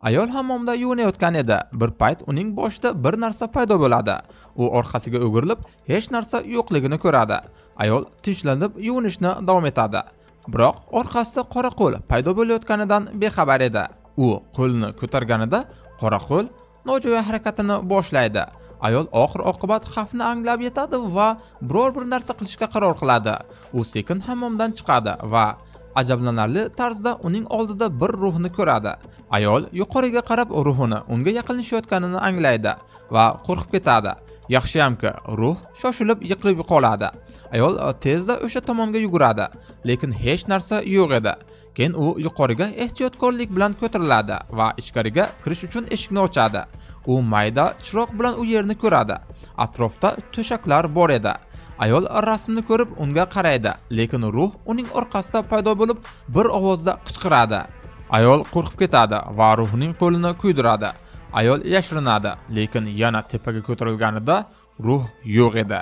Ayol hammomda yuvinayotgan edi. Bir payt uning boshida bir narsa paydo bo'ladi. U orqasiga o'girilib, hech narsa yo'qligini ko'radi. Ayol tinchlanib yuvinishni davom etadi. Biroq orqasida qora qo'l paydo bo'layotganidan bexabar edi. U qo'lni ko'targanida qora qo'l nojo'ya harakatini boshlaydi. Ayol oxir-oqibat xavfni anglab yetadi va biror bir narsa qilishga qaror qiladi. U sekin hammomdan chiqadi va ajablanarli tarzda uning oldida bir ruhni ko'radi. Ayol yuqoriga qarab ruhini unga yaqinlashayotganini anglaydi va qo'rqib ketadi. Yaxshiyamki, ruh shoshilib yiqilib qoladi. Ayol tezda o'sha tomonga yuguradi, lekin hech narsa yo'q edi. Keyin u yuqoriga ehtiyotkorlik bilan ko'tariladi va ichkariga kirish uchun eshikni ochadi. U mayda chiroq bilan u yerni ko'radi. Atrofda to'shaklar bor edi. Ayol rasmni ko'rib unga qaraydi, lekin ruh uning orqasida paydo bo'lib bir ovozda qichqiradi. Ayol qo'rqib ketadi va ruhning qo'lini kuydiradi. Ayol yashirinadi, lekin yana tepaga ko'tarilganida ruh yo'q edi.